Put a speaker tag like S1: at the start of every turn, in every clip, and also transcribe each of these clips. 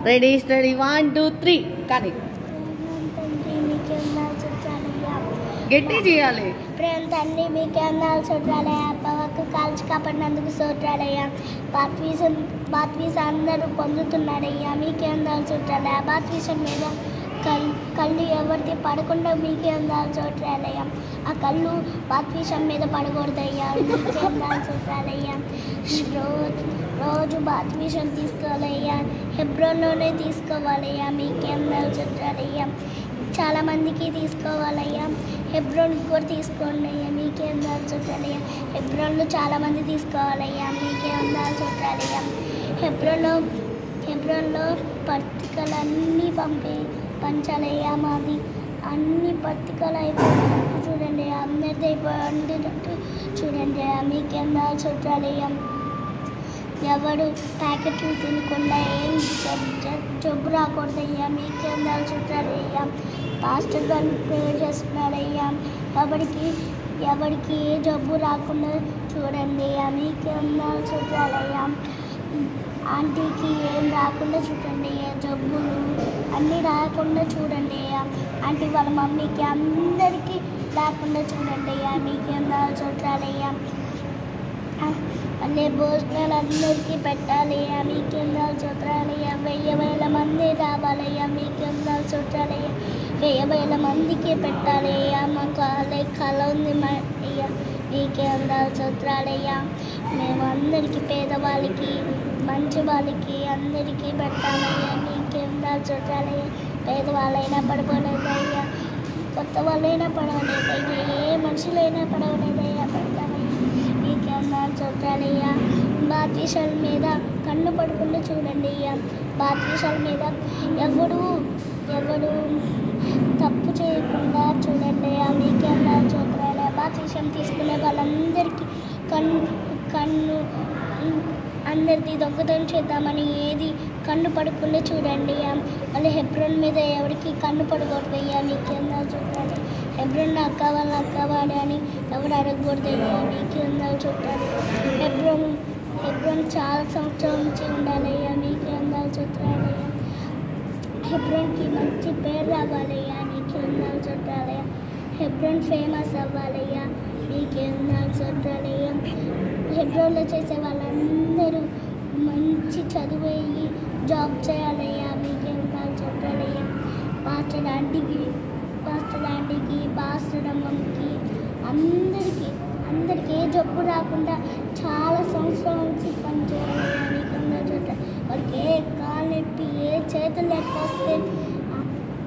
S1: Ready steady 1 2 3 కానీ గట్టి చేయాలి.
S2: ప్రేమ తండ్రి మీకే అందాలు చూడాలయ్యా, పవకు కాల్చి కాపాడినందుకు చూడాలయ్యా, బాత్వీస్ అందరూ పొందుతున్నారయ్యా, మీకే అందాలు చూడాలయ్యా, బాత్వీసం మీద కళ్ళు ఎవరిది పడకుండా మీకే అందాలు చూడాలయ్యా, ఆ కళ్ళు బాత్వీసం మీద పడకూడదయ్యా, మీకే అందాలు చూడాలయ్యా, రోజు బాత్వీసం తీసుకోవాలయ్యా, హెబ్రోన్లోనే తీసుకోవాలయ్యా, మీకే అందాలు చూడాలయ్యా, చాలామందికి తీసుకోవాలయ్యా, హెబ్రోన్కి కూడా తీసుకోండి అయ్యా, మీకే అందాలు చూడాలయ్యా, హెబ్రోన్లో చాలామంది తీసుకోవాలయ్యా, మీకే అందాలు చూడాలయ్యా, హెబ్రోన్లో పత్రికలన్నీ పంచాలయ్యా, మాది అన్ని పత్రికలు అయిపోయినట్టు చూడండి, అందరిది అయిపోయినట్టు చూడండి, మీకే అందాలు చూడాలయ్యా, ఎవడు ప్యాకెట్లు తినకుండా ఏం జబ్బు రాకూడదయ్యా, మీకే అందాలు చూడాలయ్యా, పాస్టర్ గారు ప్రేయర్ చేస్తున్నారయ్యా, ఎవరికి ఏ జబ్బు రాకుండా చూడండి అయ్యా, మీకే అందాలు చూడాలయ్యా, ఆంటీకి ఏం రాకుండా చూడండి అయ్యా, జబ్బులు అన్నీ రాకుండా చూడండి అయ్యా, ఆంటీ వాళ్ళ మమ్మీకి అందరికీ రాకుండా చూడండి అయ్యా, మీకే అందాలు చూడాలయ్యా, అన్నీ భోజనాలు అందరికీ పెట్టాలయ్యా, మీకే అందాలు చూడాలయ్యా, 1000 మంది రావాలయ్యా, మీకే అందాలు చూడాలయ్యా, 1000 మందికి పెట్టాలయ్యా, మాకు కళ ఉంది అయ్యా, మీకే అందాలు చూడాలయ్యా, మేము అందరికీ పేదవాళ్ళకి మంచి వాళ్ళకి అందరికీ పెట్టాలయ్యా, మీకే అందాలు చూడాలయ్యా, పేదవాళ్ళైనా పడవలేదయ్యా, కొత్త వాళ్ళైనా పడవలేదయ్యా, ఏ మనుషులైనా పడవలేదయ్యా, పెడతామయ్యా, మీకే అందాలు చూడాలయ్యా, బాత్వీసాల మీద కన్ను పడకుండా చూడండి అయ్యా, బాత్వీసాల మీద ఎవడు తప్పు చేయకుండా చూడండి అయ్యా, మీకే అందాలు చూడాలయ్యా, బాత్వీసం తీసుకునే వాళ్ళందరికీ కన్ను అందరిది దొంగతనం చేద్దామని ఏది కన్ను పడకుండా చూడండి, మళ్ళీ హెబ్రోన్ మీద ఎవరికి కన్ను పడకూడదయ్యా, మీకే అందాలు చూడాలి, హెబ్రోన్ నాకు కావాలి అని ఎవరు అడగకూడదయ్యా, మీకే అందాలు చూడాలి, హెబ్రోన్ చాలా సంవత్సరాల నుంచి ఉండాలయ్యా, మీకే అందాలు చూడాలయ్యా, హెబ్రోన్కి మంచి పేరు రావాలయ్యా, మీకే అందాలు చూడాలయ్యా, హెబ్రోన్ ఫేమస్ అవ్వాలయ్యా, మీకే అందాలు చూడాలయ్యా, హెబ్రోన్లో చేసే వాళ్ళందరూ మంచి చదువు అయ్యి జాబ్ చేయాలయ్యా, మీకే అందాలు చూడాలయ్యా, పాస్టర్ ఆంటీకి పాస్టర్ అమ్మకి అందరికీ ఏ జబ్బు రాకుండా చాలా సంవత్సరాల నుంచి పనిచేయాలయ్యా, మీకే అందాలు చూడాలి, వాళ్ళకి ఏ కాలు నొప్పి ఏ చేతులు నొప్పి వస్తే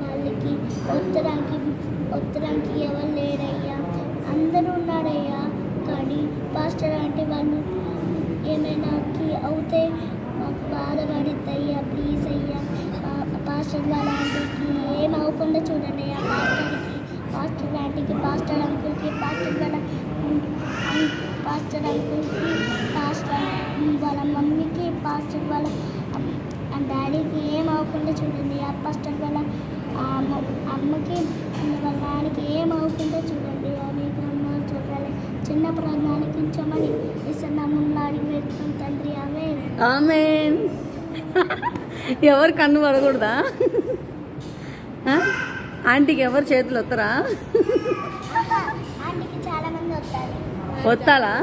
S2: వాళ్ళకి ఉత్తరానికి ఎవరు లేరయ్యా, అందరూ ఉన్నారయ్యా, కానీ పాస్టర్ అంటే వాళ్ళు ఏమైనా అవుతే మాకు బాధపడిద్దయ్యా, ప్లీజ్ అయ్యా, పాస్టర్ వాళ్ళ ఆంటీకి ఏం అవ్వకుండా చూడండి అయ్యా, పాస్టర్ ఆంటీకి పాస్టర్ అంకుల్కి పాస్టర్ వాళ్ళ మమ్మీకి పాస్టర్ వాళ్ళ డాడీకి ఏం అవ్వకుండా చూడండి, ఆ పాస్టర్ వాళ్ళ అమ్మకి వాళ్ళ నాన్నకి ఏం అవ్వకుండా చూడండి, మీకు అమ్మ చూడాలి, చిన్న ప్రాణానికి ఉంచమని నామంలో అడిగి పెట్టుకుని తండ్రి, ఆమేన్
S1: ఆమేన్. ఎవరు కన్ను పడకూడదా? ఆంటీకి ఎవరు చేతులు వస్తారా?
S2: ఆంటీకి చాలా మంది వస్తారు.
S1: వస్తారా?